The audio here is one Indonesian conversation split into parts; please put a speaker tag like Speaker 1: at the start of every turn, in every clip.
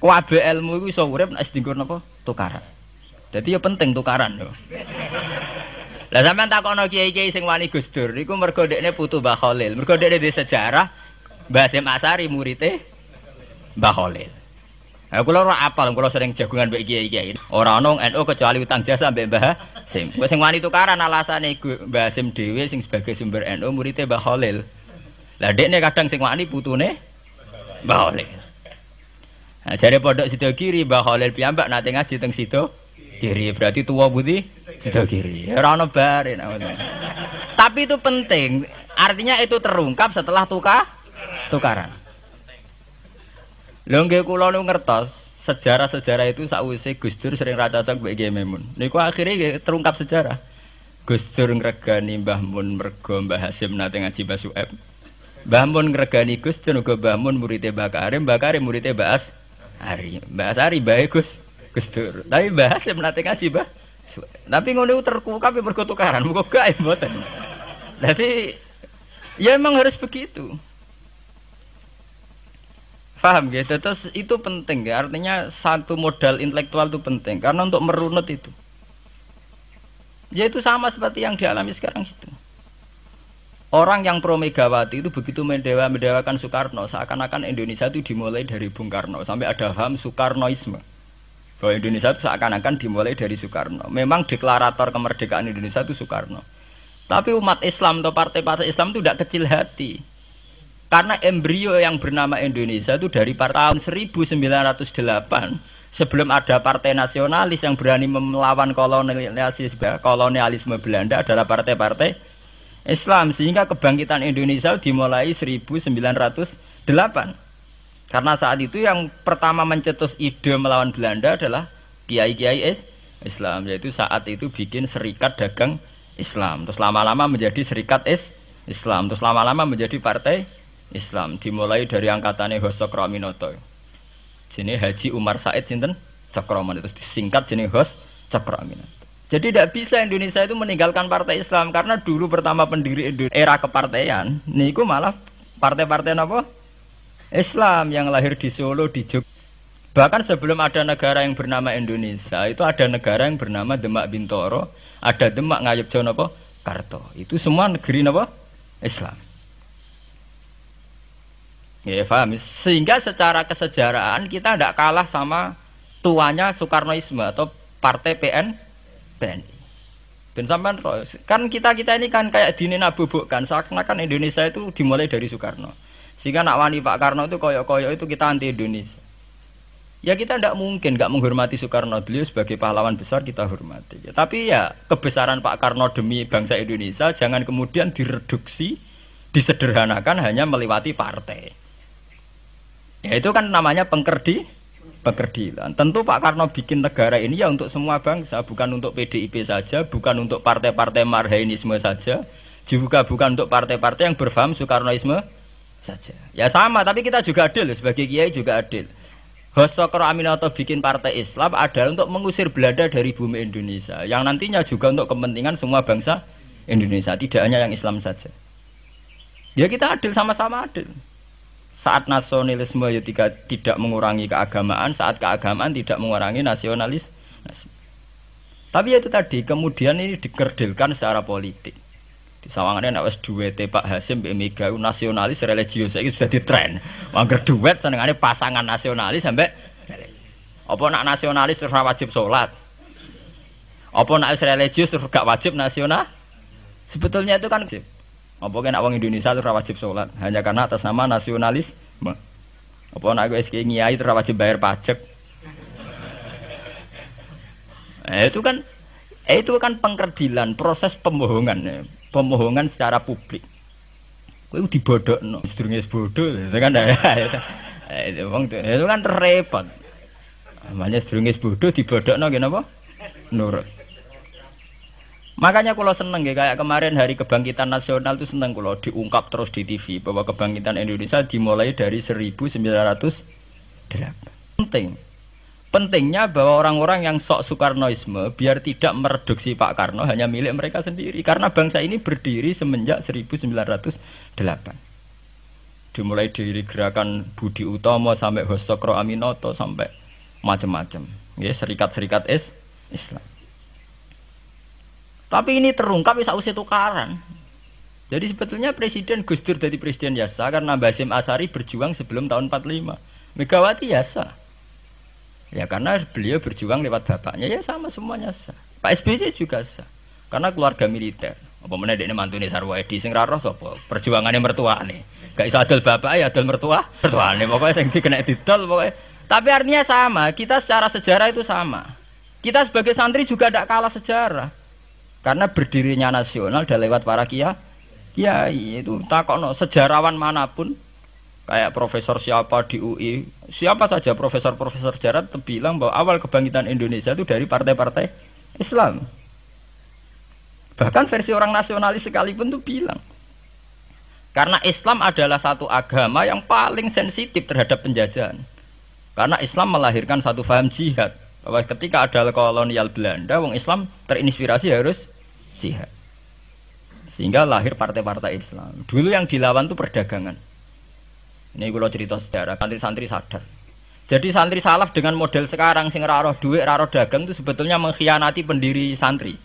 Speaker 1: Kabeh ilmu iku iso urip nek dienggo napa? Tukaran. Dadi ya penting tukaran lho. Lah sampean takono kiai-kiai sing wani Gus Dur niku mergo dekne putu Mbah Khalil. Mergo dekne di sejarah Mbah Hasyim Asy'ari murite Mbah Khalil. Lah kula ora apal, kula sering jagungan mbek kiai-kiai. Ora ono NU kecuali utang jasa mbek Mbah Hasyim. Kowe sing wani tukaran alasane Mbah Hasyim dhewe sing sebagai sumber NU murite Mbah Khalil. Lah dekne kadang sing wani putune Mbah Khalil. Nah, jare pondok Sidogiri Mbah Khalil piyambak nate ngaji teng Sidogiri, berarti tuwa putih Sidogiri. Ora ono bare. Tapi itu penting, artinya itu terungkap setelah tukaran. Lho nggih kula nu ngertos sejarah-sejarah itu sakwise Gus Dur sering ra cocok mbek Kiai Memun. Niku akhirnya terungkap sejarah. Gus Dur ngregani Mbah Mun mergo Mbah Hasyim nate ngaji Mbah Su'aib. Mbah Mun ngregani Gus Dur uga Mbah Mun muridé Mbah Karim muridé Mbah Asy'ari. Mbah Asy'ari bae Gus Dur. Tapi Mbah Hasyim nate ngaji Mbah. Tapi ngono terkungkap mergo tukaran, muga gak mboten. Dadi ya emang harus begitu. Paham gitu? Terus itu penting ya, artinya satu modal intelektual itu penting karena untuk merunut itu. Ya itu sama seperti yang dialami sekarang itu. Orang yang pro Megawati itu begitu mendewakan Soekarno, seakan-akan Indonesia itu dimulai dari Bung Karno, sampai ada ham Soekarnoisme. Bahwa Indonesia itu seakan-akan dimulai dari Soekarno. Memang deklarator kemerdekaan Indonesia itu Soekarno. Tapi umat Islam atau partai-partai Islam itu tidak kecil hati. Karena embrio yang bernama Indonesia itu dari tahun 1908, sebelum ada partai nasionalis yang berani melawan kolonialisme Belanda adalah partai-partai Islam, sehingga kebangkitan Indonesia dimulai 1908. Karena saat itu yang pertama mencetus ide melawan Belanda adalah kiai-kiai Islam, yaitu saat itu bikin serikat dagang Islam, terus lama-lama menjadi serikat Islam, terus lama-lama menjadi partai Islam, dimulai dari angkatannya Hos Cokroaminoto. Jenenge Haji Umar Said sinten Cokroaminoto, terus disingkat jenenge Hos Cokroaminoto. Jadi tidak bisa Indonesia itu meninggalkan partai Islam, karena dulu pertama pendiri era kepartaian niku malah partai-partai apa? Islam yang lahir di Solo, di Jogja. Bahkan sebelum ada negara yang bernama Indonesia, itu ada negara yang bernama Demak Bintoro, ada Demak Ngayogja napa? Karto. Itu semua negeri napa? Islam. Ya paham. Sehingga secara kesejarahan kita tidak kalah sama tuanya Soekarnoisme atau partai PNI. Dan sampean kan kita ini kan kayak dinabubukkan seakan-akan Indonesia itu dimulai dari Soekarno. Sehingga nak wani Pak Karno itu koyok-koyok itu kita anti Indonesia. Ya kita tidak mungkin nggak menghormati Soekarno, beliau sebagai pahlawan besar kita hormati. Ya, tapi ya kebesaran Pak Karno demi bangsa Indonesia jangan kemudian direduksi, disederhanakan hanya melewati partai. Ya itu kan namanya pengkerdilan. Tentu Pak Karno bikin negara ini ya untuk semua bangsa, bukan untuk PDIP saja, bukan untuk partai-partai marhainisme saja, juga bukan untuk partai-partai yang berfaham Soekarnoisme saja. Ya sama, tapi kita juga adil, sebagai kiai juga adil. Hos Cokroaminoto bikin partai Islam adalah untuk mengusir Belanda dari bumi Indonesia, yang nantinya juga untuk kepentingan semua bangsa Indonesia, tidak hanya yang Islam saja. Ya kita adil, sama-sama adil. Saat nasionalisme ya tidak mengurangi keagamaan, saat keagamaan tidak mengurangi nasionalis. Tapi itu tadi, kemudian ini dikerdilkan secara politik. Di sawangannya nek wis duwete Pak Hasyim mbek Mega nasionalis religius saiki sudah ditren. Mangger duet senengane pasangan nasionalis sampai apa nak nasionalis terus wajib salat. Apa nak religius terus gak wajib nasional? Sebetulnya itu kan apa nek wong Indonesia terus wajib salat hanya karena atas nama nasionalisme. Apa nak wis kiai terus wajib bayar pajak. Itu kan pengkerdilan, proses pembohongan. Pemohongan secara publik. Kowe dibodhokno, sedurunge bodoh, itu kan itu kan repot. Namanya sedurunge bodoh dibodhokno nggih napa? Nurut. Makanya kalau seneng ya, kayak kemarin Hari Kebangkitan Nasional itu seneng kalau diungkap terus di TV bahwa kebangkitan Indonesia dimulai dari 1908. Penting. Pentingnya bahwa orang-orang yang sok Soekarnoisme biar tidak mereduksi Pak Karno hanya milik mereka sendiri. Karena bangsa ini berdiri semenjak 1908. Dimulai dari gerakan Budi Utomo sampai Hosokro Aminoto sampai macam-macam. Ya, serikat-serikat Islam. Tapi ini terungkap sausé tukaran. Jadi sebetulnya Presiden Gus Dur jadi Presiden Yasa karena Basim Asari berjuang sebelum tahun 45. Megawati Yasa. Ya karena beliau berjuang lewat bapaknya, ya sama semuanya sah. Pak SBY juga sah. Karena keluarga militer. Apa meneh dekne mantune Sarwo Edi sing ra roh sapa? Perjuangane mertuane. Gak iso adol bapak ya adol mertuane. Pokoke sing dikena didol pokoke. Tapi artinya sama, kita secara sejarah itu sama. Kita sebagai santri juga tidak kalah sejarah. Karena berdirinya nasional dan lewat para kiai itu takokno sejarawan manapun kayak profesor siapa di UI, siapa saja profesor-profesor sejarah bilang bahwa awal kebangkitan Indonesia itu dari partai-partai Islam. Bahkan versi orang nasionalis sekalipun tuh bilang karena Islam adalah satu agama yang paling sensitif terhadap penjajahan. Karena Islam melahirkan satu paham jihad bahwa ketika ada kolonial Belanda, wong Islam terinspirasi harus jihad. Sehingga lahir partai-partai Islam. Dulu yang dilawan tuh perdagangan. Ini kalau cerita sejarah, santri-santri sadar. Jadi santri salaf dengan model sekarang sing raro duit, raro dagang itu sebetulnya mengkhianati pendiri santri.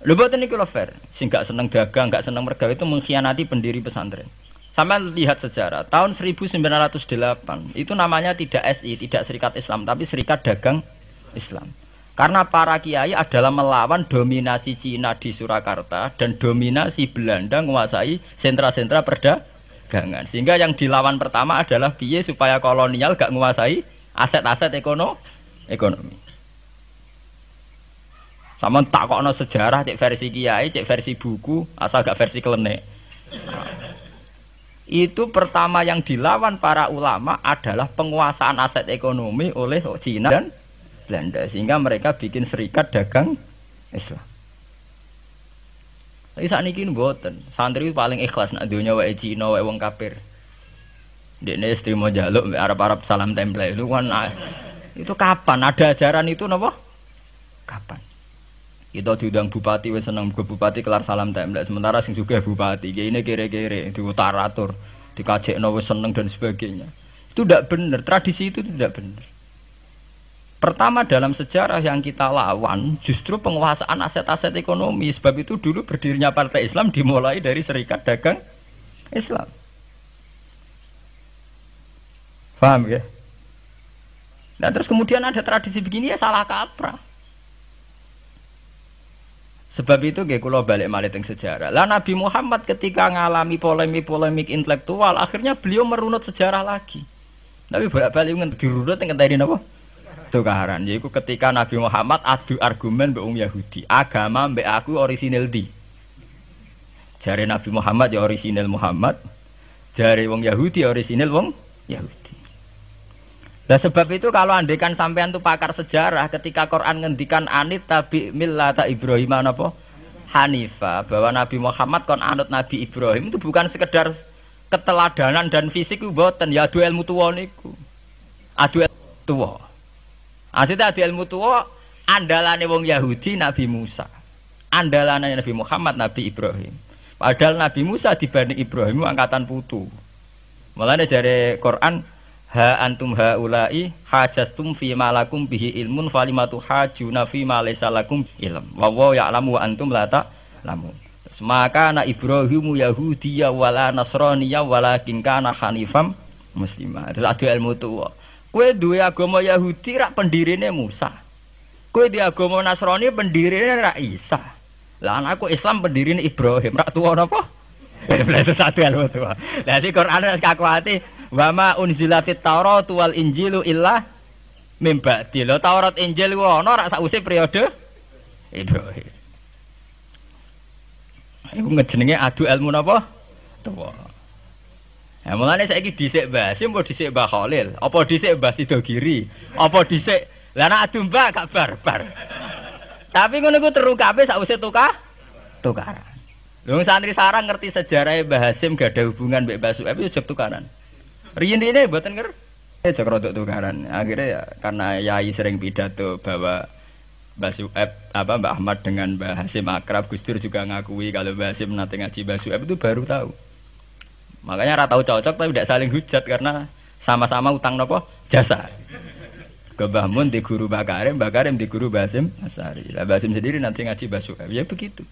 Speaker 1: Lho mboten niku lho fair, sing gak seneng dagang, gak seneng mergawe itu mengkhianati pendiri pesantren. Sampai lihat sejarah, tahun 1908 itu namanya tidak SI, tidak Serikat Islam, tapi Serikat Dagang Islam. Karena para kiai adalah melawan dominasi Cina di Surakarta dan dominasi Belanda menguasai sentra-sentra perdagangan. Sehingga yang dilawan pertama adalah piye supaya kolonial gak menguasai aset-aset ekonomi. Sama takokno sejarah cek versi kiai, cek versi buku, asal gak versi klenek. Itu pertama yang dilawan para ulama adalah penguasaan aset ekonomi oleh Cina dan Belanda, sehingga mereka bikin Serikat Dagang Islam. Tapi saat ini mboten, santri paling ikhlas nak dunia wae Cina wae wong kafir. Dekne istri mau jaluk Arab-Arab salam template itu kan itu kapan ada ajaran itu napa? Kapan? Kita diundang bupati wis seneng ke bupati kelar salam template sementara sing juga bupati ini kere-kere diutaratur, dikajekno wis seneng dan sebagainya. Itu tidak benar, tradisi itu tidak benar. Pertama dalam sejarah yang kita lawan justru penguasaan aset-aset ekonomi. Sebab itu dulu berdirinya Partai Islam dimulai dari Serikat Dagang Islam. Paham ya? Nah terus kemudian ada tradisi begini ya salah kaprah. Sebab itu nggih kula balik malih teng sejarah. Lah Nabi Muhammad ketika ngalami polemik intelektual akhirnya beliau merunut sejarah lagi. Tapi bolak-balik dirunut teng ngenteni napa? Tukaran, yaitu ketika Nabi Muhammad adu argumen mbek wong Yahudi, agama mbek aku orisinil di. Jare Nabi Muhammad ya orisinil Muhammad, jare wong Yahudi ya orisinil wong Yahudi. Nah sebab itu kalau andekan sampean tuh pakar sejarah, ketika Quran ngendikan anit tabi millata Ibrahim napa Hanifa, bahwa Nabi Muhammad kon anut Nabi Ibrahim itu bukan sekedar keteladanan dan fisik ku mboten, ya adu ilmu tuwa niku. Adu tuwa. Aslinya adu ilmu tua andalane wong Yahudi Nabi Musa, andalane Nabi Muhammad Nabi Ibrahim. Padahal Nabi Musa dibanding Ibrahim angkatan putu. Mulane jare Quran ha antum haula'i hajastum fi ma lakum bihi ilmun falimatu hajuna fi ma laysa lakum ilm. Wa wa ya'lamu wa antum la ta'lamun. Maka na Ibrahimu Yahudiyya wala Nasraniyya walakin kana hanifam muslimah. Terus adu ilmu tua. Kowe duwe agama Yahudi rak pendirine Musa. Kowe di agama Nasrani pendirine rak Isa. Lah anakku Islam pendirine Ibrahim rak tuwa napa? Itu satu ilmu tua. Lah si Quran wis kakuati wa ma unzilatit Taurat wal Injilu illa mim ba'di. Lho Taurat Injil ku ana rak sakwise periode Ibrahim. Iku ngejenenge adu ilmu napa? Tua. Ya mulane saiki dhisik Basim apa dhisik Mbah Khalil, apa dhisik Mbah Sidogiri, apa dhisik lah nek adu Mbah gak barbar. Tapi ngono ku terungkape sakwise tukaran. Lho santri sarang ngerti sejarah Mbah Hasim gak ada hubungan mbek Mbah Su'aib yo jek tukaran. Riyen-riyene mboten ngerti. Cek rodok tukaran. Akhirnya ya karena Yai sering pidato bahwa Mbah Sueb apa Mbak Ahmad dengan Mbah Hasim akrab, Gus Dur juga ngakui kalau Mbah Hasim nanti ngaji Mbah Sueb itu baru tahu. Makanya rata tahu cocok tapi tidak saling hujat karena sama-sama utang nopo jasa. Ke Mbah Mun di guru Mbah Karim di guru Mbah Hasim Asari. Lah Mbah Hasim sendiri nanti ngaji Mbah Sueb. Ya begitu.